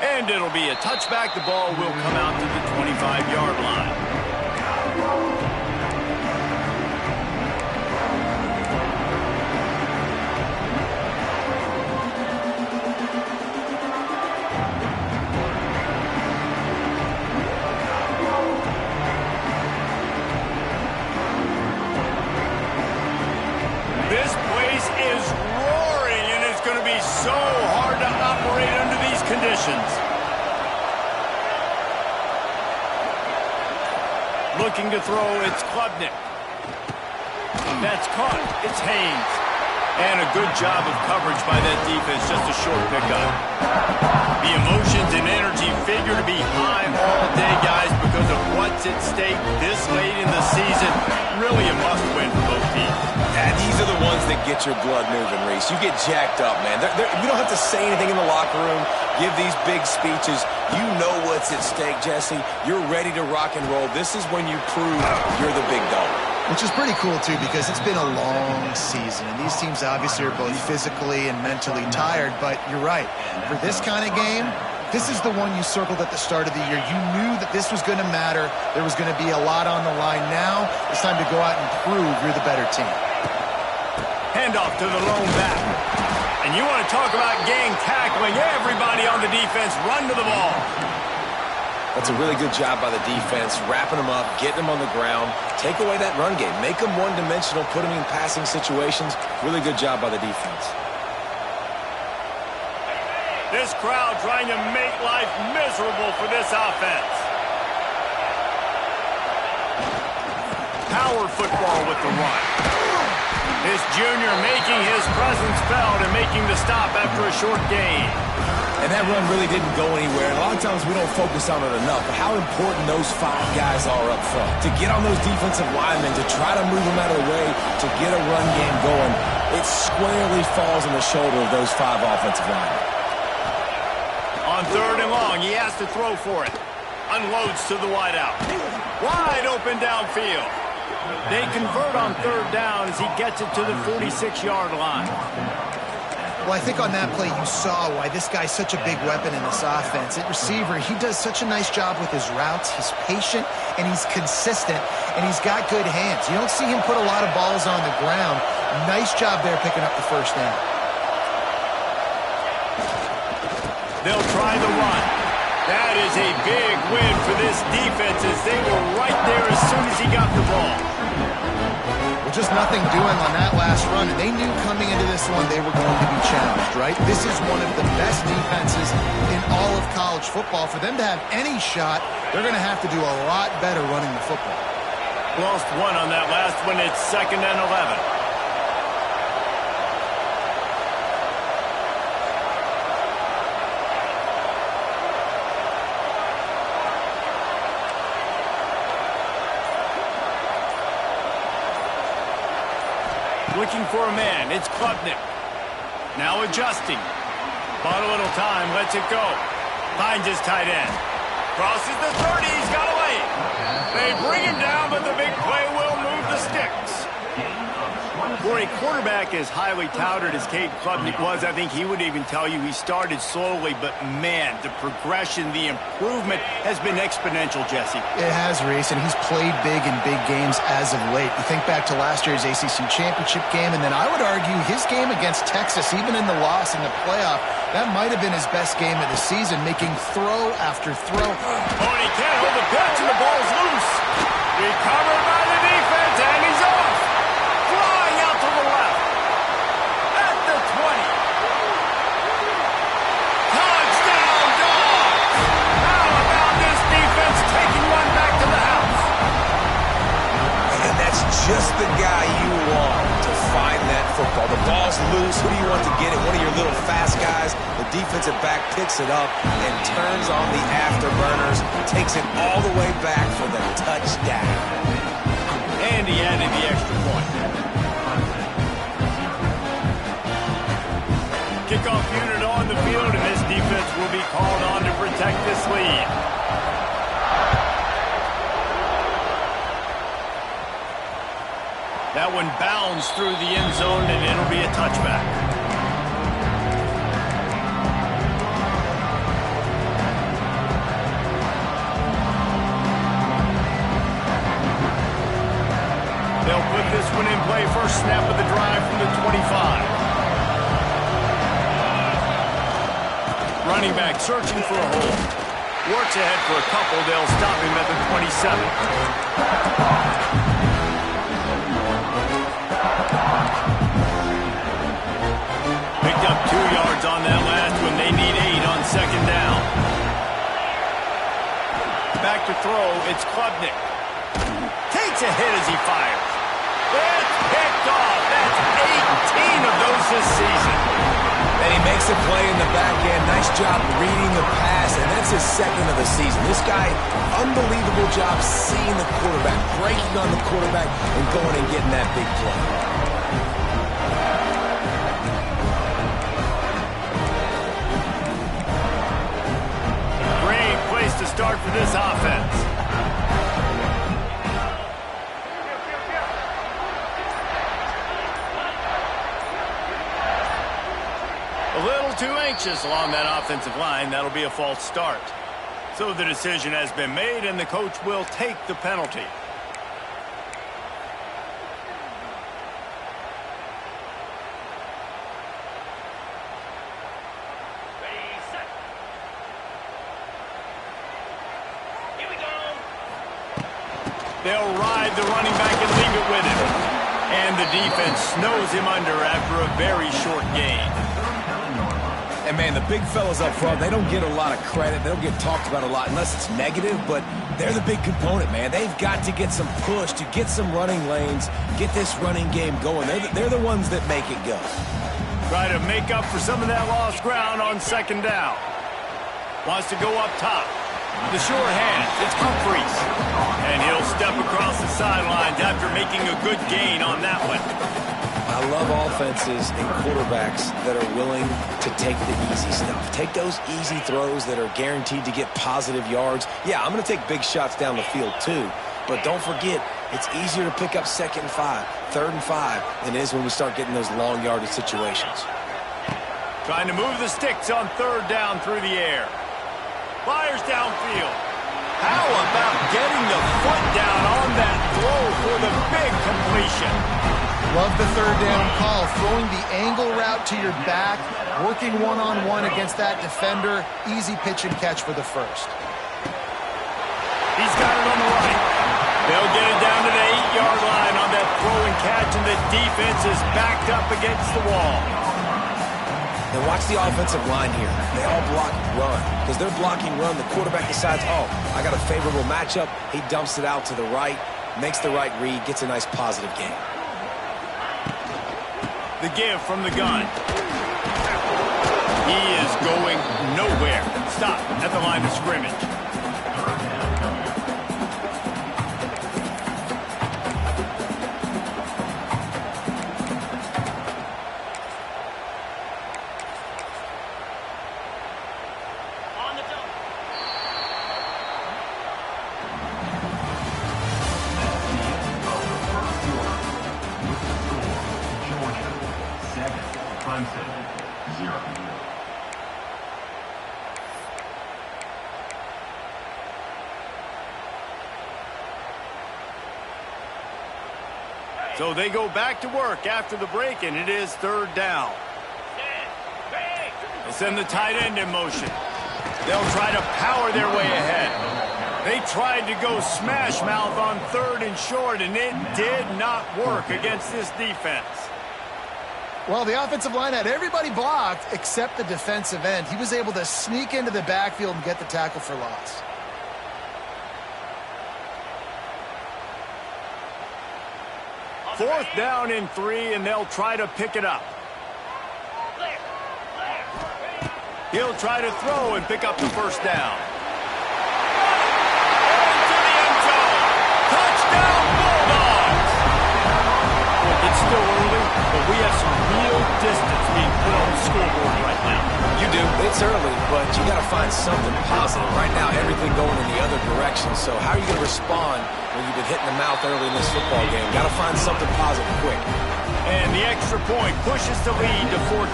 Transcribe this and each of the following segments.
And it'll be a touchback. The ball will come out to the 25-yard line. This place is roaring, and it's going to be so hard to operate under these conditions. Looking to throw, it's Klubnik. That's caught. It's Haynes. And a good job of coverage by that defense, just a short pickup. The emotions and energy figure to be high all day, guys, because of what's at stake this late in the season. Really a must-win for both teams. Yeah, these are the ones that get your blood moving, Reese. You get jacked up, man. You don't have to say anything in the locker room, give these big speeches. You know what's at stake, Jesse. You're ready to rock and roll. This is when you prove you're the big dog. Which is pretty cool, too, because it's been a long season. And these teams obviously are both physically and mentally tired, but you're right. For this kind of game, this is the one you circled at the start of the year. You knew that this was going to matter. There was going to be a lot on the line. Now it's time to go out and prove you're the better team. Handoff to the lone back. And you want to talk about gang tackling. Everybody on the defense run to the ball. That's a really good job by the defense, wrapping them up, getting them on the ground. Take away that run game. Make them one-dimensional, put them in passing situations. Really good job by the defense. This crowd trying to make life miserable for this offense. Power football with the run. This junior making his presence felt and making the stop after a short gain. And that run really didn't go anywhere. And a lot of times we don't focus on it enough, but how important those 5 guys are up front. To get on those defensive linemen, to try to move them out of the way, to get a run game going, it squarely falls on the shoulder of those 5 offensive linemen. On 3rd and long, he has to throw for it. Unloads to the wideout. Wide open downfield. They convert on 3rd down as he gets it to the 46-yard line. Well, I think on that play you saw why this guy's such a big weapon in this offense. At receiver, he does such a nice job with his routes. He's patient, and he's consistent, and he's got good hands. You don't see him put a lot of balls on the ground. Nice job there picking up the 1st down. They'll try the run. That is a big win for this defense as they were right there as soon as he got the ball. Well, just nothing doing on that last run, and they knew coming into this one they were going to be challenged, right? This is one of the best defenses in all of college football. For them to have any shot, they're going to have to do a lot better running the football. Lost 1 on that last one. It's 2nd and 11. Looking for a man. It's Klubnik. Now adjusting. Bought a little time. Lets it go. Finds his tight end. Crosses the 30. He's got away. They bring him down, but the big play will move the sticks. For a quarterback as highly touted as Cade Klubnik was, I think he would even tell you he started slowly, but man, the progression, the improvement has been exponential, Jesse. It has, Reese, and he's played big in big games as of late. You think back to last year's ACC championship game, and then I would argue his game against Texas, even in the loss in the playoff, that might have been his best game of the season, making throw after throw. Oh, and he can't hold the pitch, and the ball's loose. Recovered by the defense, and he's off. Flying out to the left. At the 20. Touchdown, Dogs! How about this defense taking one back to the house? And that's just the guy you want to find that football. The ball's loose. Who do you want to get it? One of your little fast guys. The defensive back picks it up and turns on the afterburners. Takes it all the way back for the touchdown. And he added the extra point. Kickoff unit on the field, and this defense will be called on to protect this lead. That one bounds through the end zone, and it'll be a touchback. play, first snap of the drive from the 25. Running back searching for a hole. Works ahead for a couple. They'll stop him at the 27. Picked up 2 yards on that last one. They need 8 on second down. Back to throw. It's Klubnik. Takes a hit as he fires. It's picked off. That's 18 of those this season. And he makes a play in the back end. Nice job reading the pass, and that's his second of the season. This guy, unbelievable job seeing the quarterback, breaking on the quarterback, and going and getting that big play. Great place to start for this offense. A little too anxious along that offensive line. That'll be a false start. So the decision has been made, and the coach will take the penalty. Ready, set. Here we go. They'll ride the running back and leave it with him. And the defense snows him under after a very short gain. And, man, the big fellas up front, they don't get a lot of credit. They don't get talked about a lot unless it's negative, but they're the big component, man. They've got to get some push to get some running lanes, get this running game going. They're the ones that make it go. Try to make up for some of that lost ground on second down. Wants to go up top. The sure hand, it's Humphries. And he'll step across the sidelines after making a good gain on that one. I love offenses and quarterbacks that are willing to take the easy stuff. Take those easy throws that are guaranteed to get positive yards. Yeah, I'm going to take big shots down the field too, but don't forget, it's easier to pick up 2nd and 5, 3rd and 5 than it is when we start getting those long yardage situations. Trying to move the sticks on 3rd down through the air. Fires downfield. How about getting the foot down on that throw for the big completion? Love the 3rd down call, throwing the angle route to your back, working one-on-one against that defender. Easy pitch and catch for the first. He's got it on the right. They'll get it down to the 8-yard line on that throw and catch, and the defense is backed up against the wall. And watch the offensive line here. They all block run. Because they're blocking run, the quarterback decides, oh, I got a favorable matchup. He dumps it out to the right, makes the right read, gets a nice positive gain. The give from the gun. He is going nowhere. Stop at the line of scrimmage. On the jump. Clemson, 0. So they go back to work after the break, and it is 3rd down. They send the tight end in motion. They'll try to power their way ahead. They tried to go smash mouth on 3rd and short, and it did not work against this defense. Well, the offensive line had everybody blocked except the defensive end. He was able to sneak into the backfield and get the tackle for loss. Fourth down and 3, and they'll try to pick it up. He'll try to throw and pick up the first down. Into the end zone. Touchdown, Bulldogs! It's still early, but we have some real distance being put on the scoreboard right now. You do. It's early, but you got to find something positive. Right now, everything going in the other direction. So how are you going to respond when you've been hitting the mouth early in this football game? Got to find something positive quick. And the extra point pushes the lead to 14.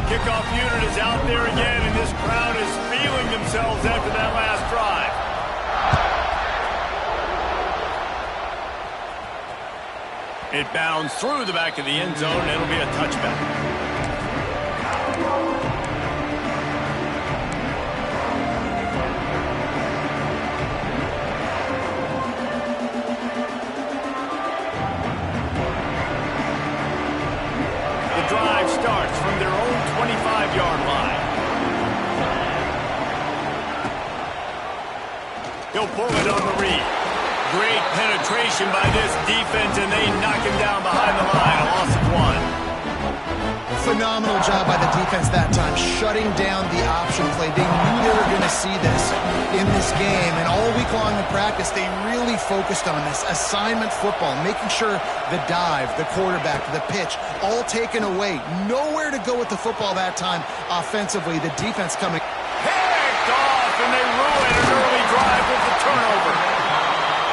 Kickoff unit is out there again, and this crowd is feeling themselves after that last drive. It bounds through the back of the end zone, and it'll be a touchback. The drive starts from their own 25-yard line. He'll pull it on the read. Great penetration by this defense, and they knock him down behind the line. A loss of 1. Phenomenal job by the defense that time, shutting down the option play. They knew they were going to see this in this game, and all week long in practice, they really focused on this assignment football, making sure the dive, the quarterback, the pitch, all taken away. Nowhere to go with the football that time offensively. The defense coming. Picked off, and they ruin an early drive with the turnover.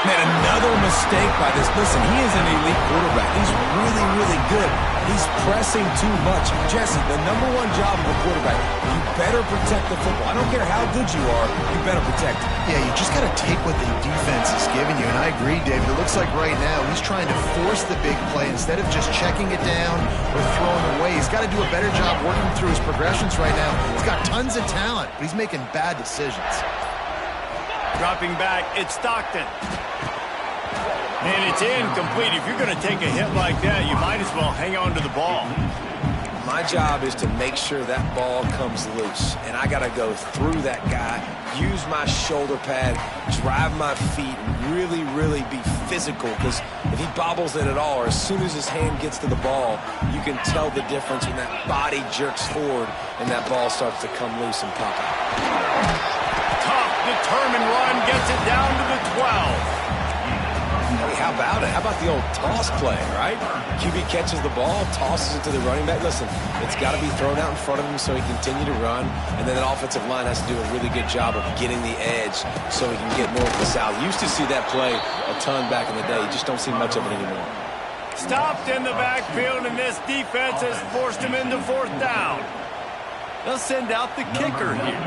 Man, another mistake by this. Listen, he is an elite quarterback. He's really, really good. He's pressing too much. Jesse, the #1 job of a quarterback, you better protect the football. I don't care how good you are, you better protect it. Yeah, you just got to take what the defense is giving you, and I agree, David. It looks like right now he's trying to force the big play instead of just checking it down or throwing away. He's got to do a better job working through his progressions right now. He's got tons of talent, but he's making bad decisions. Dropping back, it's Stockton. And it's incomplete. If you're going to take a hit like that, you might as well hang on to the ball. My job is to make sure that ball comes loose, and I got to go through that guy, use my shoulder pad, drive my feet, and really, really be physical, because if he bobbles it at all, or as soon as his hand gets to the ball, you can tell the difference when that body jerks forward and that ball starts to come loose and pop out. Tough, determined run, gets it down to the 12. Hey, how about it? How about the old toss play, right? QB catches the ball, tosses it to the running back. Listen, it's got to be thrown out in front of him so he can continue to run, and then that offensive line has to do a really good job of getting the edge so he can get north to south. Used to see that play a ton back in the day. You just don't see much of it anymore. Stopped in the backfield, and this defense has forced him into 4th down. They'll send out the kicker here.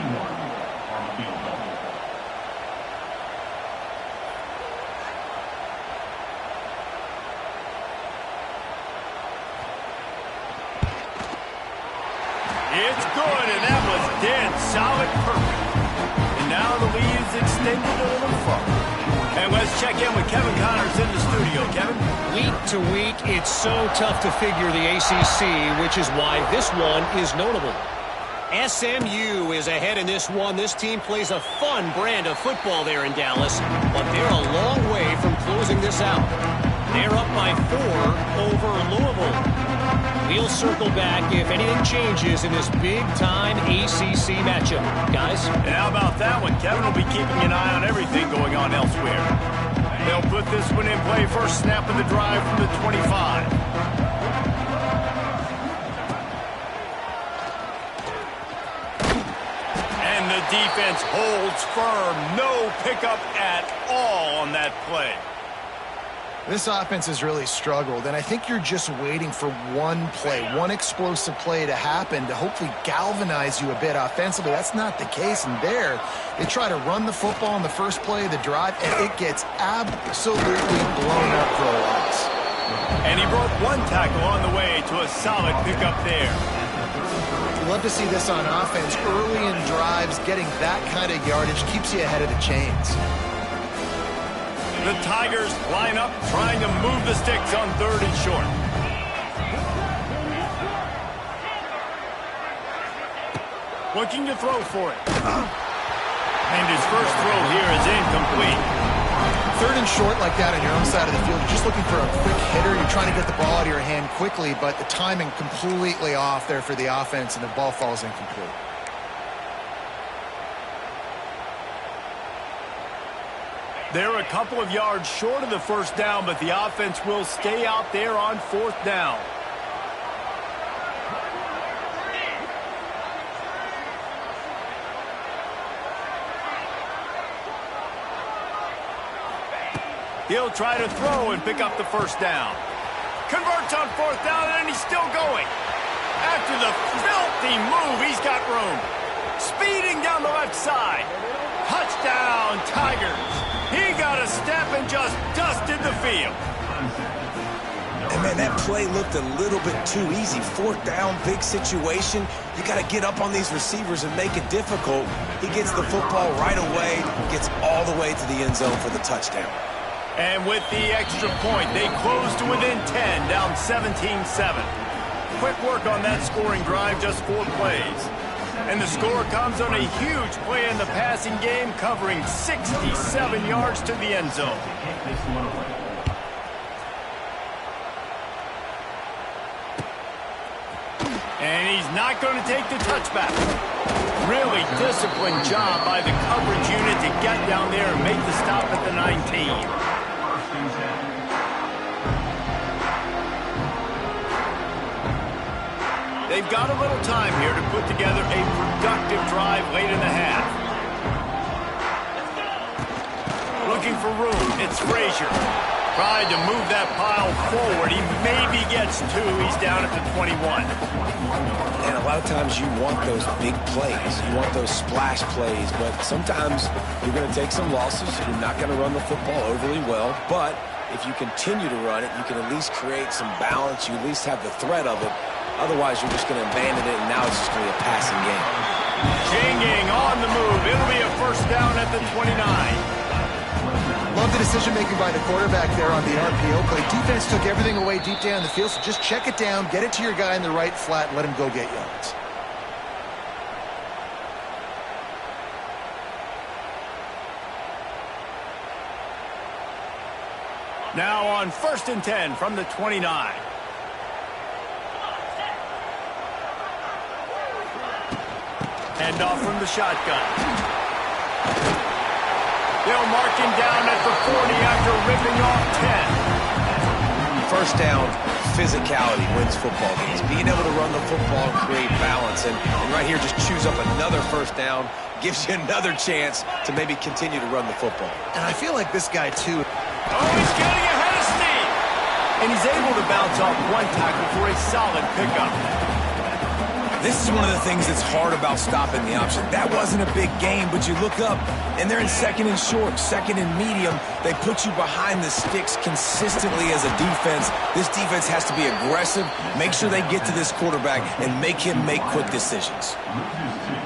It's good, and that was dead solid perfect. And now the lead is extended a little further. And let's check in with Kevin Connors in the studio. Kevin? Week to week, it's so tough to figure the ACC, which is why this one is notable. SMU is ahead in this one. This team plays a fun brand of football there in Dallas, but they're a long way from closing this out. They're up by 4 over Louisville. We'll circle back if anything changes in this big-time ACC matchup. Guys? And how about that one? Kevin will be keeping an eye on everything going on elsewhere. They'll put this one in play first snap of the drive from the 25. And the defense holds firm. No pickup at all on that play. This offense has really struggled, and I think you're just waiting for one play, one explosive play to happen to hopefully galvanize you a bit offensively. That's not the case, and there, they try to run the football in the first play of the drive, and it gets absolutely blown up for a loss. And he broke one tackle on the way to a solid pickup there. You love to see this on offense. Early in drives, getting that kind of yardage keeps you ahead of the chains. The Tigers line up, trying to move the sticks on 3rd and short. Looking to throw for it. And his first throw here is incomplete. 3rd and short like that on your own side of the field, you're just looking for a quick hitter. You're trying to get the ball out of your hand quickly, but the timing completely off there for the offense, and the ball falls incomplete. They're a couple of yards short of the first down, but the offense will stay out there on 4th down. He'll try to throw and pick up the first down. Converts on 4th down, and he's still going. After the filthy move, he's got room. Speeding down the left side. Touchdown, Tigers. He got a step and just dusted the field. And, man, that play looked a little bit too easy. Fourth down, big situation. You got to get up on these receivers and make it difficult. He gets the football right away, gets all the way to the end zone for the touchdown. And with the extra point, they close to within 10, down 17-7. Quick work on that scoring drive, just 4 plays. And the score comes on a huge play in the passing game, covering 67 yards to the end zone. And he's not going to take the touchback. Really disciplined job by the coverage unit to get down there and make the stop at the 19. They've got a little time here to put together a productive drive late in the half. Looking for room, it's Frazier. Tried to move that pile forward. He maybe gets 2. He's down at the 21. And a lot of times you want those big plays. You want those splash plays. But sometimes you're going to take some losses. You're not going to run the football overly well. But if you continue to run it, you can at least create some balance. You at least have the threat of it. Otherwise, you're just going to abandon it, and now it's just going to be a passing game. Changing on the move. It'll be a first down at the 29. Love the decision-making by the quarterback there on the RPO play. Defense took everything away deep down the field, so just check it down, get it to your guy in the right flat, and let him go get yards. Now on 1st and 10 from the 29. Handoff from the shotgun. They'll mark him down at the 40 after ripping off 10. First down, physicality wins football games. Being able to run the football and create balance. And right here, just choose up another first down, gives you another chance to maybe continue to run the football. And I feel like this guy, too. Oh, he's getting ahead of steam. And he's able to bounce off one tackle for a solid pickup. This is one of the things that's hard about stopping the option. That wasn't a big gain, but you look up, and they're in 2nd and short, 2nd and medium. They put you behind the sticks consistently as a defense. This defense has to be aggressive, make sure they get to this quarterback, and make him make quick decisions.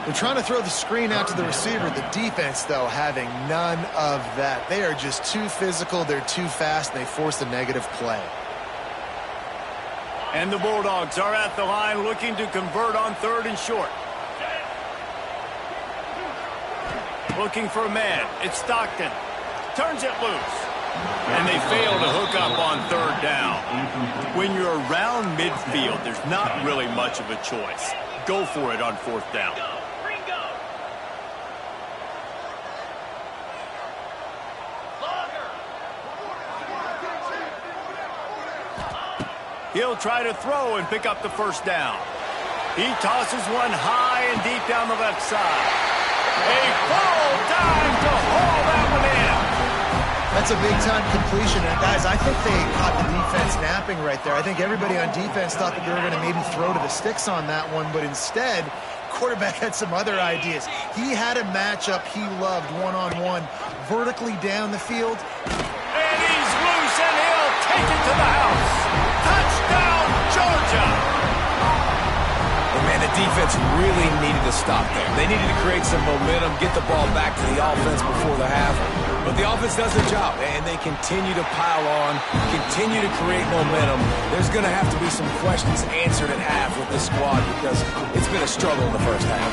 They're trying to throw the screen out to the receiver. The defense, though, having none of that. They are just too physical, they're too fast, and they force a negative play. And the Bulldogs are at the line looking to convert on 3rd and short. Looking for a man. It's Stockton. Turns it loose. And they fail to hook up on 3rd down. When you're around midfield, there's not really much of a choice. Go for it on 4th down. He'll try to throw and pick up the first down. He tosses one high and deep down the left side. A full dive to haul that one in. That's a big-time completion. And, guys, I think they caught the defense napping right there. I think everybody on defense thought that they were going to maybe throw to the sticks on that one, but instead, quarterback had some other ideas. He had a matchup he loved one-on-one, vertically down the field. And he's loose, and he'll take it to the house. Touchdown, Georgia! And man, the defense really needed to stop there. They needed to create some momentum, get the ball back to the offense before the half. But the offense does their job, and they continue to pile on, continue to create momentum. There's going to have to be some questions answered at half with this squad because it's been a struggle in the first half.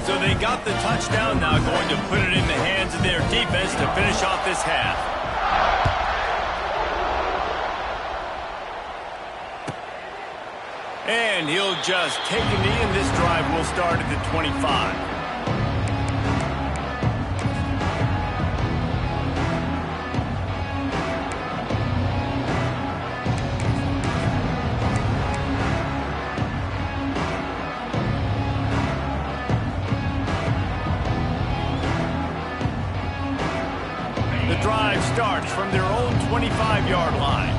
So they got the touchdown, now going to put it in the hands of their defense to finish off this half. And he'll just take a knee, and this drive will start at the 25. The drive starts from their own 25-yard line.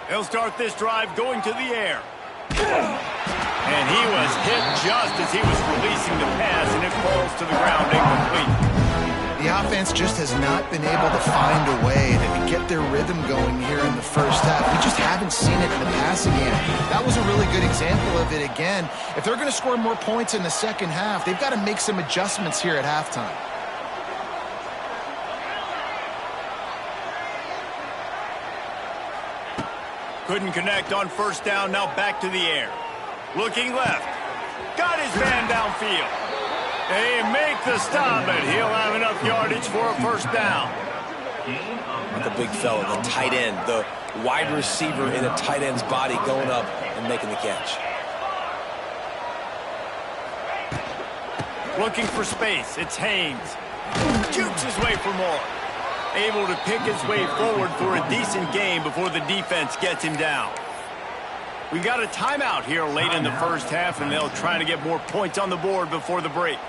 They'll start this drive going to the air. And he was hit just as he was releasing the pass, and it falls to the ground incomplete. The offense just has not been able to find a way to get their rhythm going here in the first half. We just haven't seen it in the passing game. That was a really good example of it again. If they're going to score more points in the second half, they've got to make some adjustments here at halftime. Couldn't connect on first down, now back to the air. Looking left. Got his man downfield. They make the stop, and he'll have enough yardage for a first down. The big fella, the tight end, the wide receiver in a tight end's body going up and making the catch. Looking for space. It's Haynes. Jukes his way for more. Able to pick his way forward for a decent game before the defense gets him down. We got a timeout here late in the first half, and they'll try to get more points on the board before the break.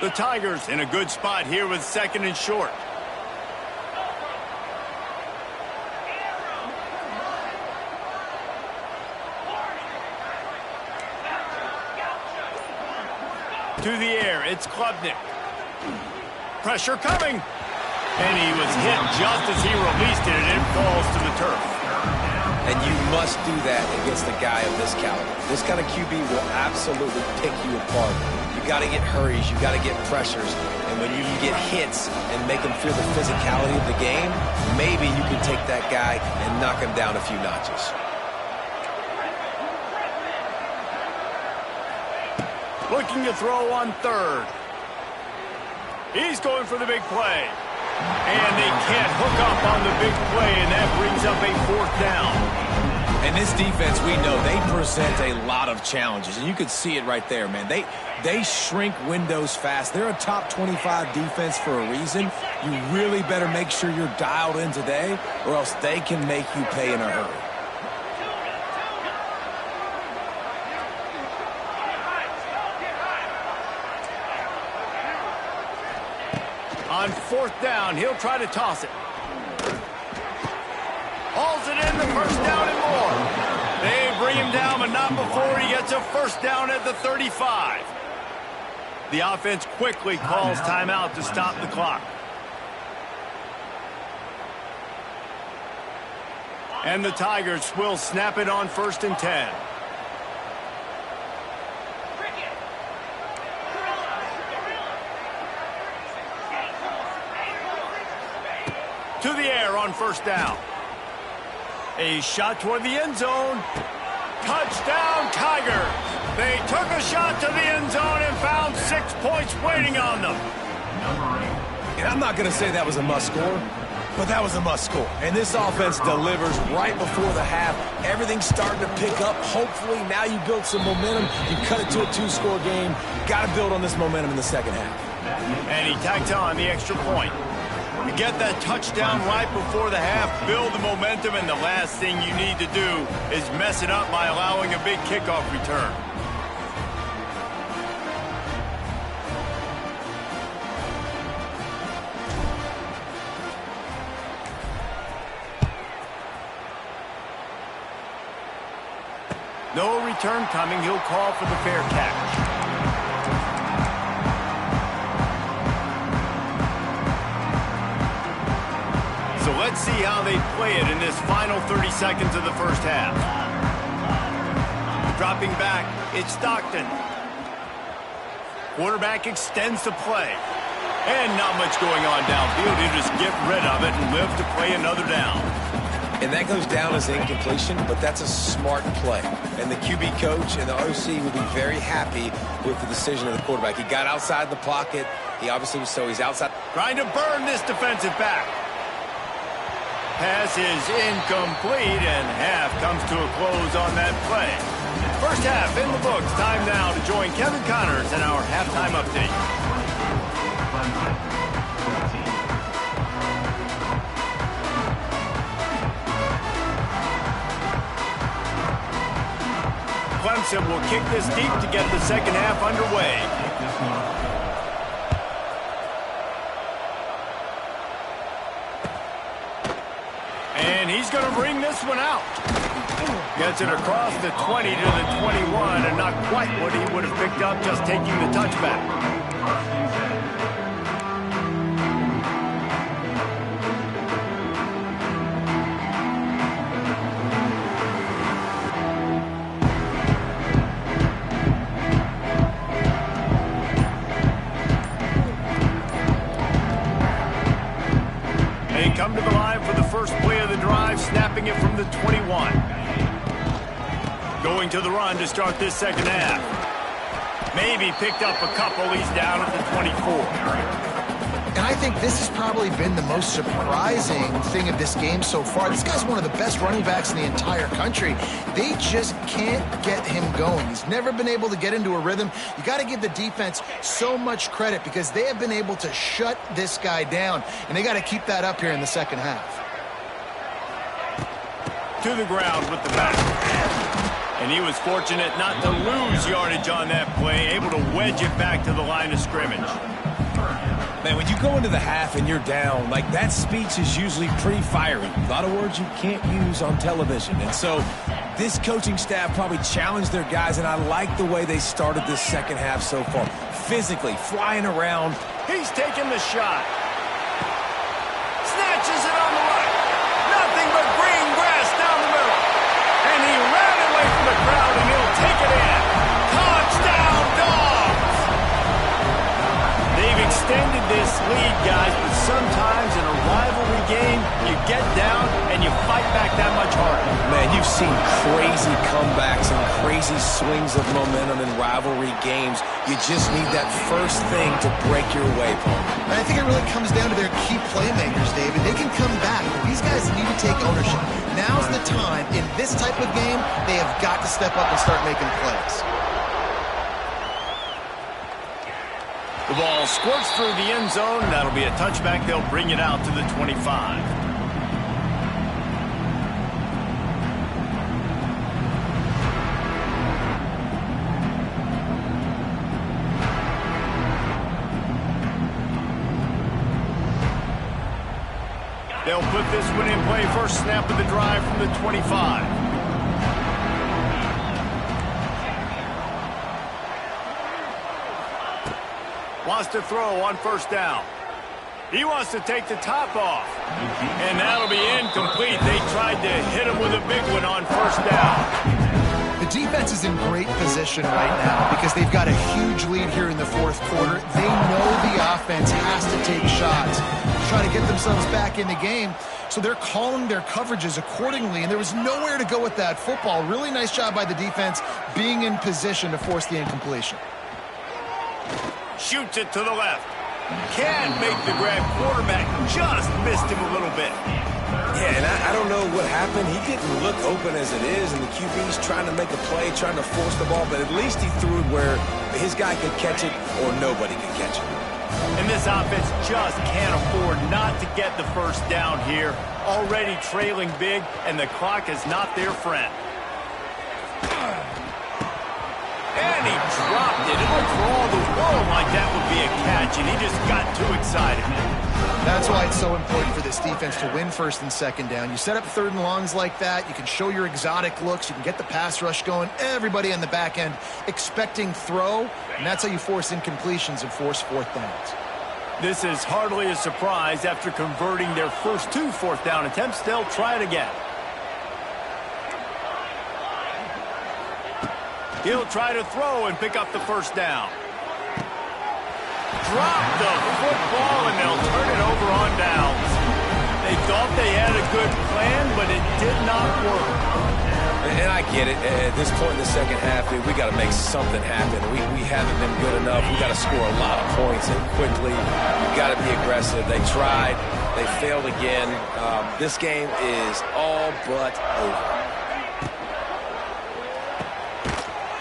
The Tigers in a good spot here with second and short. To the air, it's Klubnik. Pressure coming. And he was hit just as he released it, and it falls to the turf. And you must do that against a guy of this caliber. This kind of QB will absolutely pick you apart. You got to get hurries, you got to get pressures, and when you can get hits and make them feel the physicality of the game, maybe you can take that guy and knock him down a few notches. Looking to throw on third. He's going for the big play. And they can't hook up on the big play, and that brings up a fourth down. And this defense, we know, they present a lot of challenges. And you could see it right there, man. They shrink windows fast. They're a top 25 defense for a reason. You really better make sure you're dialed in today, or else they can make you pay in a hurry. On fourth down, he'll try to toss it. Hauls it in, the first down and more. They bring him down, but not before he gets a first down at the 35. The offense quickly calls timeout to stop the clock. And the Tigers will snap it on 1st and 10. To the air on first down. A shot toward the end zone. Touchdown, Tigers. They took a shot to the end zone and found 6 points waiting on them. And I'm not going to say that was a must score, but that was a must score. And this offense delivers right before the half. Everything's starting to pick up. Hopefully now you build some momentum. You cut it to a 2-score game. Got to build on this momentum in the second half. And he tacked on the extra point. You get that touchdown right before the half, build the momentum, and the last thing you need to do is mess it up by allowing a big kickoff return. No return coming. He'll call for the fair catch. So let's see how they play it in this final 30 seconds of the first half. Dropping back, it's Stockton. Quarterback extends the play. And not much going on downfield. He'll just get rid of it and live to play another down. And that goes down as incompletion, but that's a smart play. And the QB coach and the OC will be very happy with the decision of the quarterback. He got outside the pocket. He obviously was he's outside. Trying to burn this defensive back. Pass is incomplete, and half comes to a close on that play. First half in the books. Time now to join Kevin Connors in our halftime update. Clemson will kick this deep to get the second half underway. And he's going to bring this one out. Gets it across the 20 to the 21, and not quite what he would have picked up just taking the touchback. They come to the line for the first play of the drive, snapping it from the 21. Going to the run to start this second half. Maybe picked up a couple. He's down at the 24. And I think this has probably been the most surprising thing of this game so far. This guy's one of the best running backs in the entire country. They just can't get him going. He's never been able to get into a rhythm. You got to give the defense so much credit because they have been able to shut this guy down. And they got to keep that up here in the second half. To the ground with the back. And he was fortunate not to lose yardage on that play, able to wedge it back to the line of scrimmage. Man, when you go into the half and you're down, like that speech is usually pretty fiery. A lot of words you can't use on television. And so this coaching staff probably challenged their guys, and I like the way they started this second half so far. Physically, flying around. He's taking the shot. Snatches it on the right. Nothing but green grass down the middle. And he ran away from the crowd, and he'll take it in. Touchdown, Dogs! They've extended this lead, guys, but sometimes in a rivalry game, you get down and you fight back that much harder. Man, you've seen crazy comebacks and crazy swings of momentum in rivalry games. You just need that first thing to break your way, Paul. And I think it really comes down to their key playmakers, David. They can come back, but these guys need to take ownership. Now's the time. In this type of game, they have got to step up and start making plays. The ball squirts through the end zone. That'll be a touchback. They'll bring it out to the 25. They'll put this one in play. First snap of the drive from the 25. Wants to throw on first down. He wants to take the top off. And that'll be incomplete. They tried to hit him with a big one on first down. The defense is in great position right now because they've got a huge lead here in the fourth quarter. They know the offense has to take shots to try to get themselves back in the game. So they're calling their coverages accordingly, and there was nowhere to go with that football. Really nice job by the defense being in position to force the incompletion. Shoots it to the left. Can't make the grab. Quarterback just missed him a little bit. Yeah, and I don't know what happened. He didn't look open as it is, and the QB's trying to make a play, trying to force the ball, but at least he threw it where his guy could catch it or nobody could catch it. And this offense just can't afford not to get the first down here. Already trailing big, and the clock is not their friend. And he dropped it. It looked for all the world like that would be a catch, and he just got too excited. That's why it's so important for this defense to win first and second down. You set up third and longs like that. You can show your exotic looks. You can get the pass rush going. Everybody on the back end expecting throw, and that's how you force incompletions and force fourth downs. This is hardly a surprise. After converting their first two fourth down attempts, they'll try it again. He'll try to throw and pick up the first down. Drop the football, and they'll turn it over on downs. They thought they had a good plan, but it did not work. And I get it. At this point in the second half, dude, we got to make something happen. We haven't been good enough. We got to score a lot of points and quickly. We've got to be aggressive. They tried. They failed again. This game is all but over.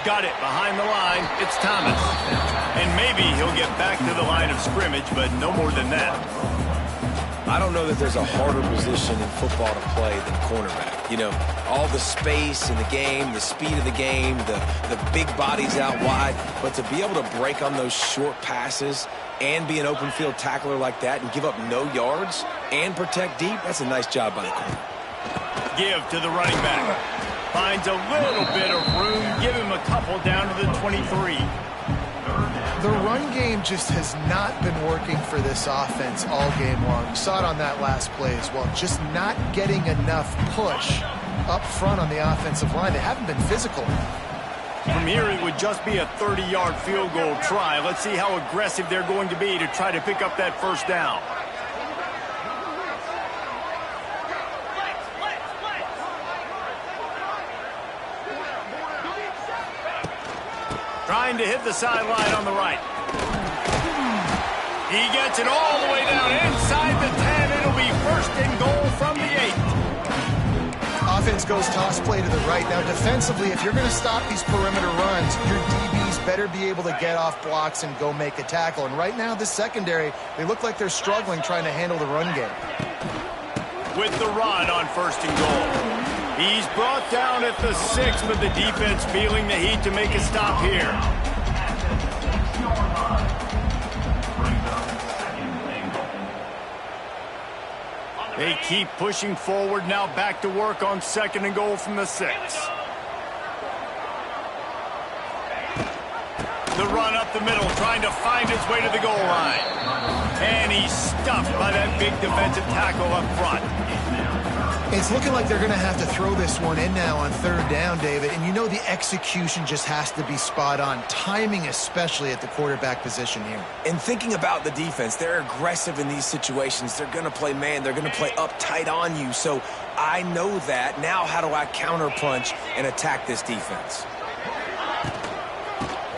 Got it behind the line. It's Thomas. And maybe he'll get back to the line of scrimmage, but no more than that. I don't know that there's a harder position in football to play than cornerback. You know, all the space in the game, the speed of the game, the big bodies out wide. But to be able to break on those short passes and be an open field tackler like that and give up no yards and protect deep, that's a nice job by the corner. Give to the running back. Finds a little bit of room. Give him a couple down to the 23. The run game just has not been working for this offense all game long. You saw it on that last play as well. Just not getting enough push up front on the offensive line. They haven't been physical enough. From here, it would just be a 30-yard field goal try. Let's see how aggressive they're going to be to try to pick up that first down. Trying to hit the sideline on the right. He gets it all the way down inside the 10. It'll be first and goal from the 8. Offense goes toss play to the right. Now, defensively, if you're going to stop these perimeter runs, your DBs better be able to get off blocks and go make a tackle. And right now, this secondary, they look like they're struggling trying to handle the run game. With the run on first and goal. He's brought down at the 6, but the defense feeling the heat to make a stop here. They keep pushing forward, now back to work on second and goal from the 6. The run up the middle, trying to find his way to the goal line. And he's stuffed by that big defensive tackle up front. It's looking like they're going to have to throw this one in now on third down, David. And you know the execution just has to be spot on. Timing especially at the quarterback position here. And thinking about the defense, they're aggressive in these situations. They're going to play man. They're going to play up tight on you. So I know that. Now how do I counterpunch and attack this defense?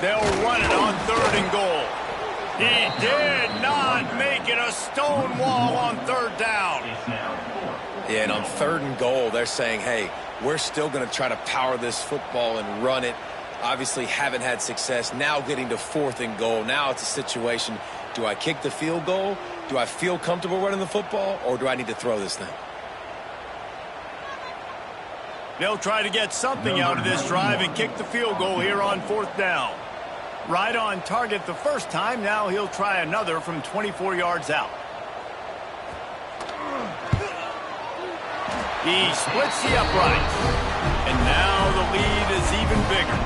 They'll run it on third and goal. He did not make it a stone wall on third down. Yeah, and on third and goal, they're saying, hey, we're still going to try to power this football and run it. Obviously haven't had success. Now getting to fourth and goal. Now it's a situation, do I kick the field goal? Do I feel comfortable running the football? Or do I need to throw this thing? They'll try to get something out of this drive and kick the field goal here on fourth down. Right on target the first time. Now he'll try another from 24 yards out. He splits the uprights. And now the lead is even bigger.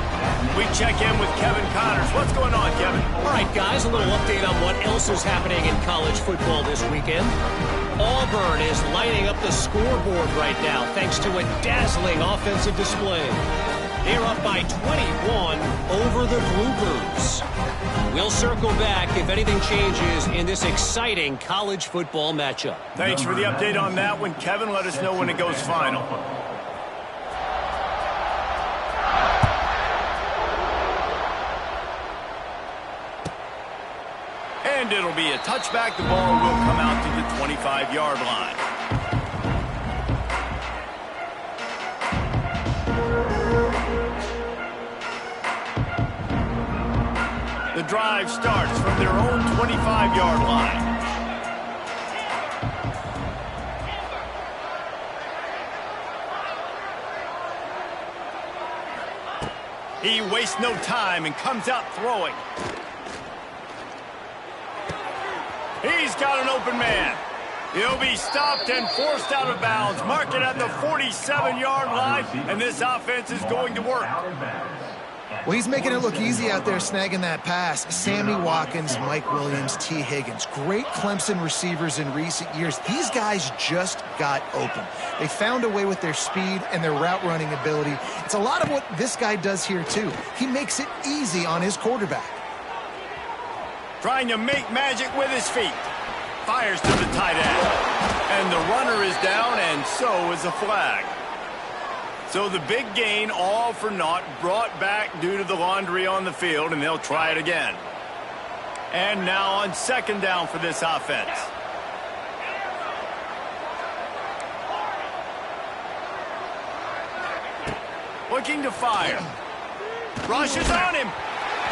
We check in with Kevin Connors. What's going on, Kevin? All right, guys, a little update on what else is happening in college football this weekend. Auburn is lighting up the scoreboard right now thanks to a dazzling offensive display. They're up by 21 over the Bluebirds. We'll circle back if anything changes in this exciting college football matchup. Thanks for the update on that one, Kevin. Let us know when it goes final. And it'll be a touchback. The ball will come out to the 25-yard line. The drive starts from their own 25-yard line. He wastes no time and comes out throwing. He's got an open man. He'll be stopped and forced out of bounds. Mark it at the 47-yard line, and this offense is going to work. Well, he's making it look easy out there snagging that pass. Sammy Watkins, Mike Williams, T. Higgins. Great Clemson receivers in recent years. These guys just got open. They found a way with their speed and their route running ability. It's a lot of what this guy does here, too. He makes it easy on his quarterback. Trying to make magic with his feet. Fires to the tight end. And the runner is down, and so is a flag. So the big gain, all for naught, brought back due to the laundry on the field, and they'll try it again. And now on second down for this offense. Looking to fire. Rushes on him.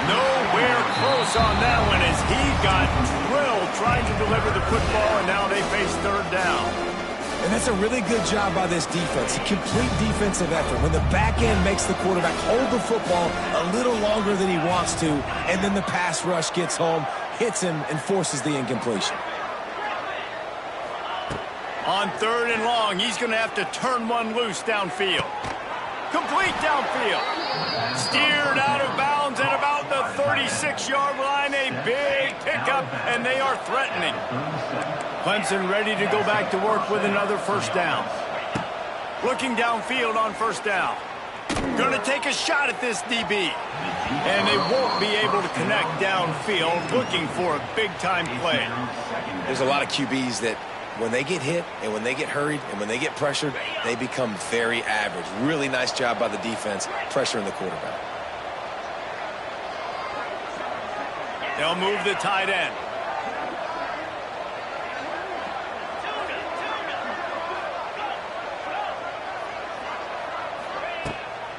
Nowhere close on that one as he got drilled trying to deliver the football, and now they face third down. And that's a really good job by this defense. A complete defensive effort. When the back end makes the quarterback hold the football a little longer than he wants to, and then the pass rush gets home, hits him, and forces the incompletion. On third and long, he's going to have to turn one loose downfield. Complete downfield. Steered out of bounds at about the 36-yard line. A big pickup, and they are threatening. Clemson ready to go back to work with another first down. Looking downfield on first down. Going to take a shot at this DB. And they won't be able to connect downfield, looking for a big-time play. There's a lot of QBs that when they get hit and when they get hurried and when they get pressured, they become very average. Really nice job by the defense pressuring the quarterback. They'll move the tight end.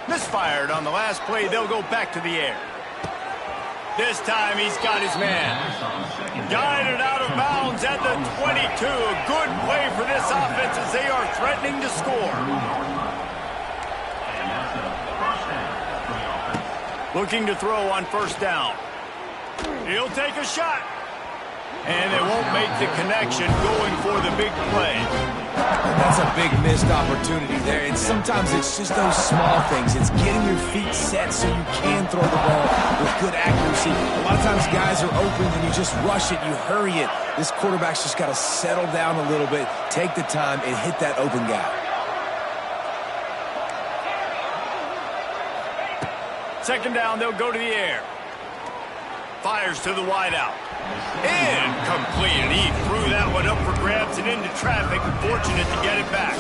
Misfired on the last play. They'll go back to the air. This time he's got his man. Guided out of bounds at the 22. A good play for this offense as they are threatening to score. Looking to throw on first down. He'll take a shot. And they won't make the connection, going for the big play. And that's a big missed opportunity there. And sometimes it's just those small things. It's getting your feet set so you can throw the ball with good accuracy. A lot of times guys are open and you just rush it, you hurry it. This quarterback's just got to settle down a little bit, take the time, and hit that open guy. Second down, they'll go to the air. Fires to the wideout. Incomplete. He threw that one up for grabs and into traffic. Fortunate to get it back.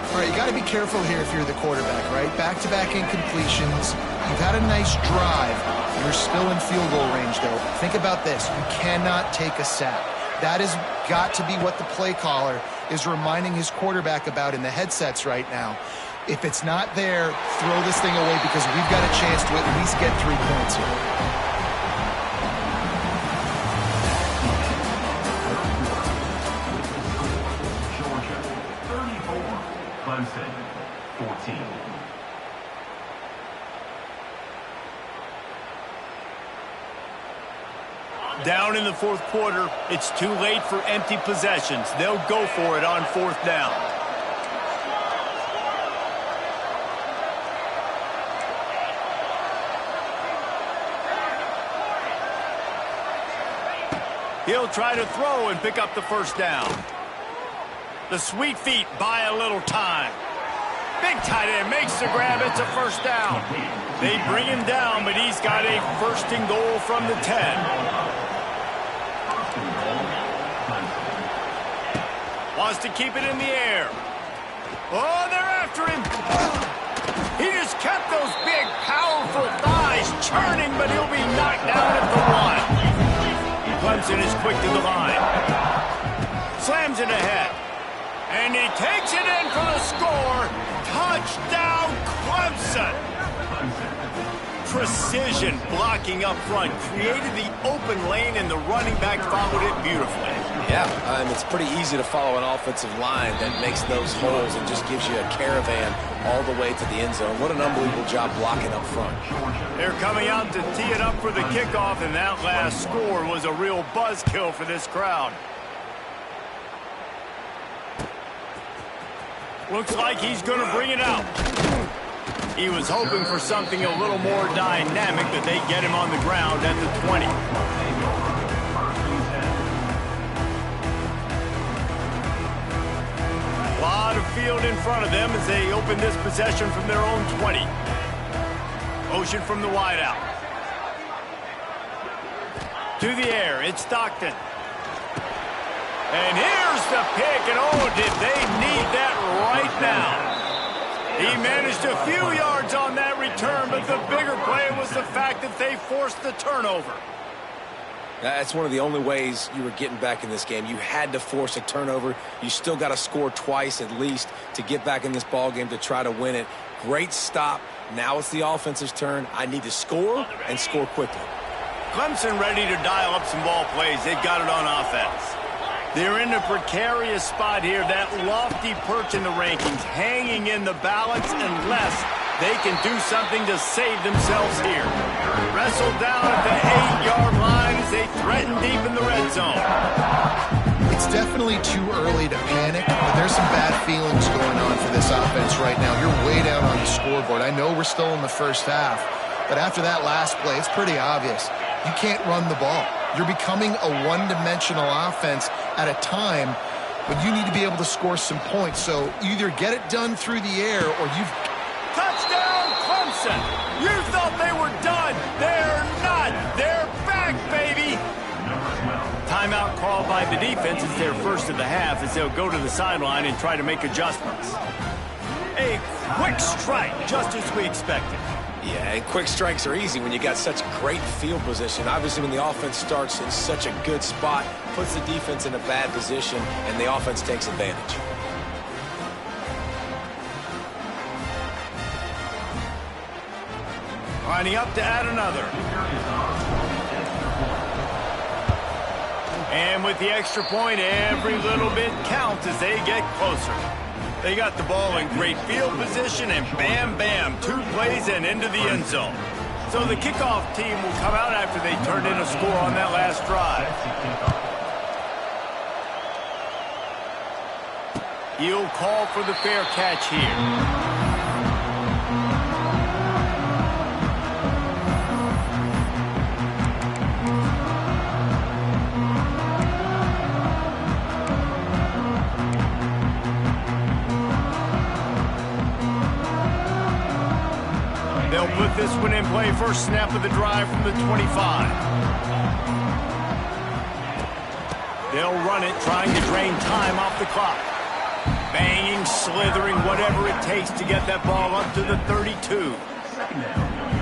All right, you got to be careful here if you're the quarterback, right? Back-to-back incompletions. You've had a nice drive. You're still in field goal range, though. Think about this. You cannot take a sack. That has got to be what the play caller is reminding his quarterback about in the headsets right now. If it's not there, throw this thing away because we've got a chance to at least get 3 points here. Clemson, 14. Down in the fourth quarter, it's too late for empty possessions. They'll go for it on fourth down. He'll try to throw and pick up the first down. The sweet feet buy a little time. Big tight end makes the grab. It's a first down. They bring him down, but he's got a first and goal from the 10. Wants to keep it in the air. Oh, they're after him. He just kept those big, powerful thighs churning, but he'll be knocked down at the 1. Clemson is quick to the line. Slams it ahead. And he takes it in for the score. Touchdown, Clemson. Precision blocking up front. Created the open lane, and the running back followed it beautifully. Yeah, it's pretty easy to follow an offensive line that makes those holes and just gives you a caravan all the way to the end zone. What an unbelievable job blocking up front. They're coming out to tee it up for the kickoff, and that last score was a real buzzkill for this crowd. Looks like he's going to bring it out. He was hoping for something a little more dynamic, but they get him on the ground at the 20. A lot of field in front of them as they open this possession from their own 20. Motion from the wideout. To the air, it's Stockton. And here's the pick, and oh, did they need that right now. He managed a few yards on that return, but the bigger play was the fact that they forced the turnover. That's one of the only ways you were getting back in this game. You had to force a turnover. You still got to score twice at least to get back in this ball game to try to win it. Great stop. Now it's the offense's turn. I need to score and score quickly. Clemson ready to dial up some ball plays. They've got it on offense. They're in a precarious spot here. That lofty perch in the rankings hanging in the balance unless they can do something to save themselves here. Wrestled down at the 8-yard line as they threaten deep in the red zone. It's definitely too early to panic, but there's some bad feelings going on for this offense right now. You're way down on the scoreboard. scoreboard. I know we're still in the first half, but after that last play, it's pretty obvious. You can't run the ball. You're becoming a one-dimensional offense at a time when you need to be able to score some points. So either get it done through the air or you've... Touchdown, Clemson! You thought they were done. They're not. They're back, baby. Timeout called by the defense. It's their first of the half as they'll go to the sideline and try to make adjustments. A quick strike, just as we expected. Yeah, and quick strikes are easy when you got such great field position. Obviously, when the offense starts in such a good spot, puts the defense in a bad position, and the offense takes advantage. Lining up to add another. And with the extra point, every little bit counts as they get closer. They got the ball in great field position, and bam, bam, 2 plays and into the end zone. So the kickoff team will come out after they turned in a score on that last drive. He'll call for the fair catch here. They'll put this one in play, first snap of the drive from the 25. They'll run it, trying to drain time off the clock. Banging, slithering, whatever it takes to get that ball up to the 32.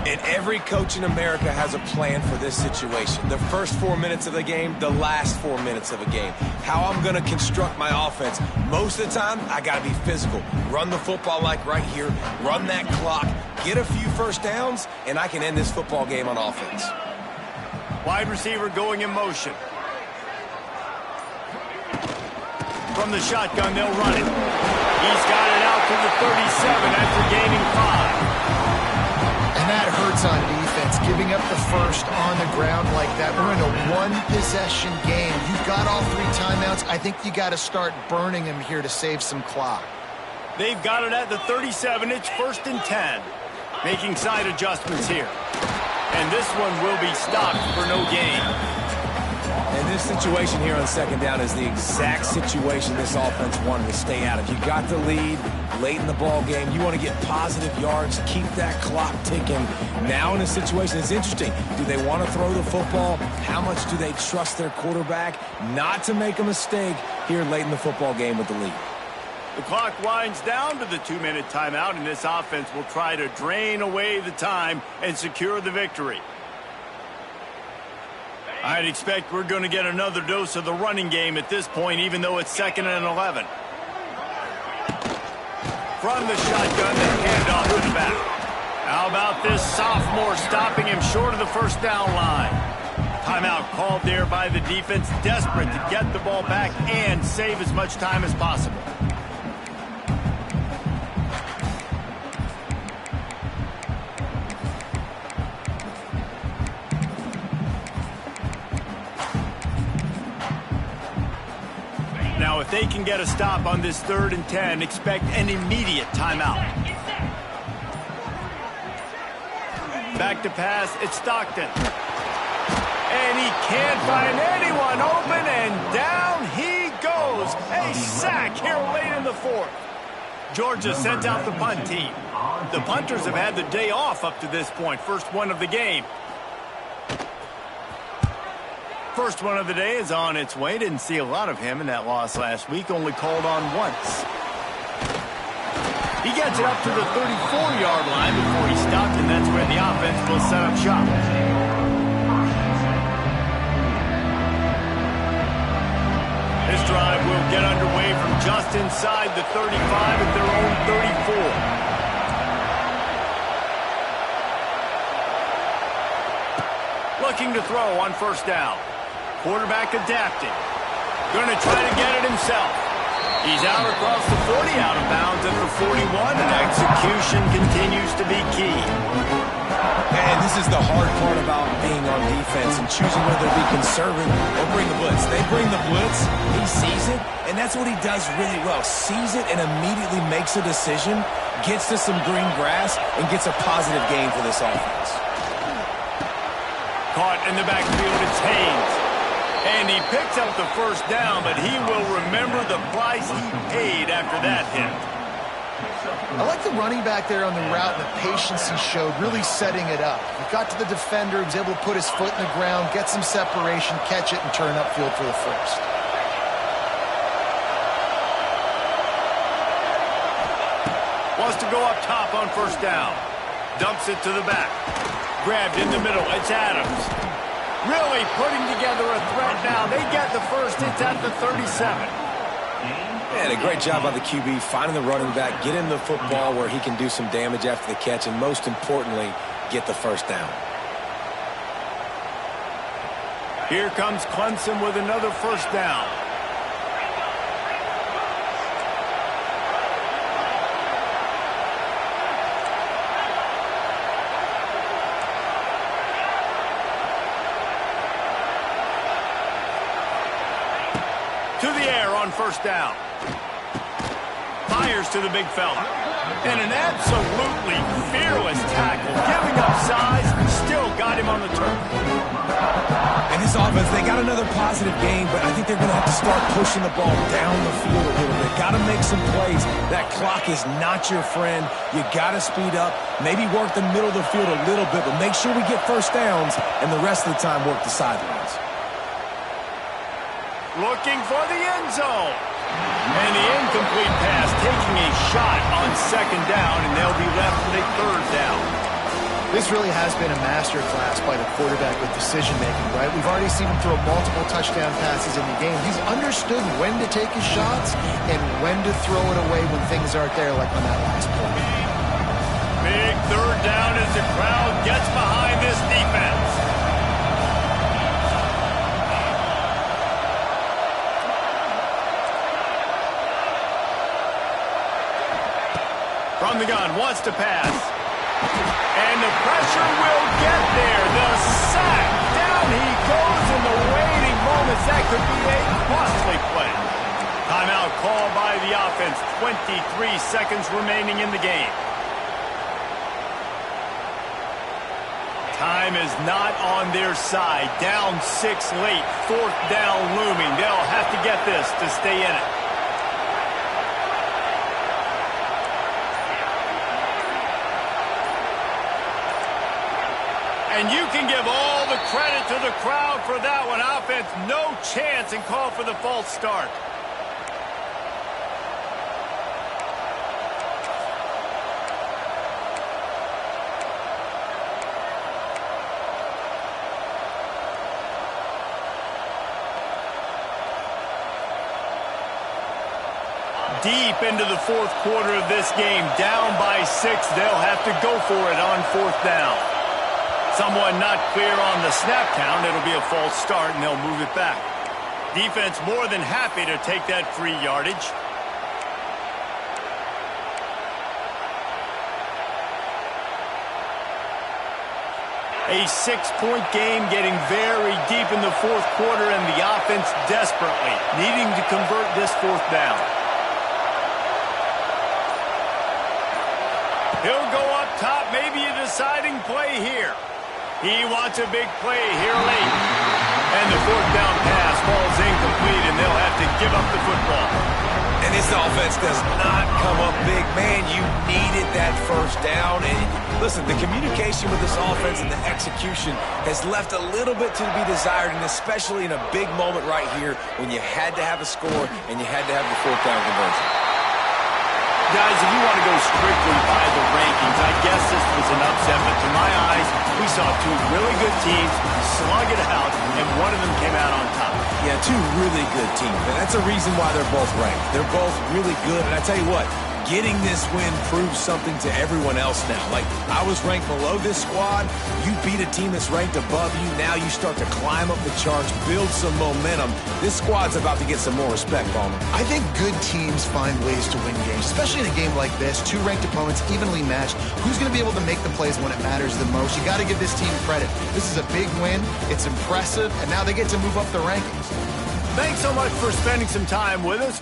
And every coach in America has a plan for this situation. The first 4 minutes of the game, the last 4 minutes of a game. How I'm going to construct my offense. Most of the time, I got to be physical. Run the football like right here. Run that clock. Get a few first downs, and I can end this football game on offense. Wide receiver going in motion. From the shotgun, they'll run it. He's got it out to the 37 after gaining 5. And that hurts on defense, giving up the first on the ground like that. We're in a one-possession game. You've got all 3 timeouts. I think you got to start burning them here to save some clock. They've got it at the 37. It's 1st and 10. Making side adjustments here. And this one will be stopped for no gain. And this situation here on 2nd down is the exact situation this offense wanted to stay out of. You got the lead late in the ball game. You want to get positive yards, keep that clock ticking. Now in a situation, it's interesting. Do they want to throw the football? How much do they trust their quarterback not to make a mistake here late in the football game with the lead? The clock winds down to the 2-minute timeout, and this offense will try to drain away the time and secure the victory. I'd expect we're going to get another dose of the running game at this point, even though it's 2nd and 11. From the shotgun, the handoff to the back. How about this sophomore stopping him short of the first down line? Timeout called there by the defense, desperate to get the ball back and save as much time as possible. Now, if they can get a stop on this 3rd and 10, expect an immediate timeout. Back to pass, it's Stockton. And he can't find anyone open, and down he goes. A sack here late in the 4th. Georgia sent out the punt team. The punters have had the day off up to this point, first one of the game. First one of the day is on its way. Didn't see a lot of him in that loss last week. Only called on once. He gets it up to the 34-yard line before he stopped, and that's where the offense will set up shop. This drive will get underway from just inside the 35 at their own 34. Looking to throw on first down. Quarterback adapting. Going to try to get it himself. He's out across the 40, out of bounds at the 41, and execution continues to be key. And this is the hard part about being on defense and choosing whether to be conservative or bring the blitz. They bring the blitz, he sees it, and that's what he does really well. Sees it and immediately makes a decision. gets to some green grass, and gets a positive gain for this offense. Caught in the backfield, it's Haynes. And he picks up the first down, but he will remember the price he paid after that hit. I like the running back there on the route and the patience he showed, really setting it up. He got to the defender, he was able to put his foot in the ground, get some separation, catch it, and turn upfield for the first. Wants to go up top on first down. Dumps it to the back. Grabbed in the middle. It's Adams. Really putting together a threat now. They get the first. It's at the 37. And a great job by the QB finding the running back, get him the football where he can do some damage after the catch, and most importantly, get the first down. Here comes Clemson with another first down. To the air on first down. Fires to the big fella. And an absolutely fearless tackle. Giving up size, still got him on the turf. And this offense, they got another positive game, but I think they're going to have to start pushing the ball down the field a little bit. Got to make some plays. That clock is not your friend. You got to speed up. Maybe work the middle of the field a little bit, but make sure we get first downs, and the rest of the time work the sidelines. Looking for the end zone. And the incomplete pass taking a shot on second down, and they'll be left with a third down. This really has been a masterclass by the quarterback with decision-making, right? We've already seen him throw multiple touchdown passes in the game. He's understood when to take his shots and when to throw it away when things aren't there, like on that last play. Big third down as the crowd gets behind this defense. From the gun, wants to pass. And the pressure will get there. The sack. Down he goes in the waiting moments. That could be a costly play. Timeout called by the offense. 23 seconds remaining in the game. Time is not on their side. Down 6 late. Fourth down looming. They'll have to get this to stay in it. And you can give all the credit to the crowd for that one. Offense, no chance, and call for the false start. Deep into the fourth quarter of this game, down by 6. They'll have to go for it on fourth down. Someone not clear on the snap count. It'll be a false start, and they'll move it back. Defense more than happy to take that free yardage. A 6-point game getting very deep in the fourth quarter, and the offense desperately needing to convert this fourth down. He'll go up top, maybe a deciding play here. He wants a big play here late. And the fourth down pass falls incomplete, and they'll have to give up the football. And this offense does not come up big. Man, you needed that first down. And listen, the communication with this offense and the execution has left a little bit to be desired, and especially in a big moment right here when you had to have a score and you had to have the fourth down conversion. Guys, if you want to go strictly by the rankings, I guess this was an upset, but to my eyes, we saw two really good teams slug it out, and one of them came out on top. Yeah, two really good teams, and that's a reason why they're both ranked. They're both really good, and I tell you what, getting this win proves something to everyone else now. Like, I was ranked below this squad. You beat a team that's ranked above you. Now you start to climb up the charts, build some momentum. This squad's about to get some more respect, Palmer. I think good teams find ways to win games, especially in a game like this. Two ranked opponents, evenly matched. Who's going to be able to make the plays when it matters the most? You got to give this team credit. This is a big win. It's impressive, and now they get to move up the rankings. Thanks so much for spending some time with us.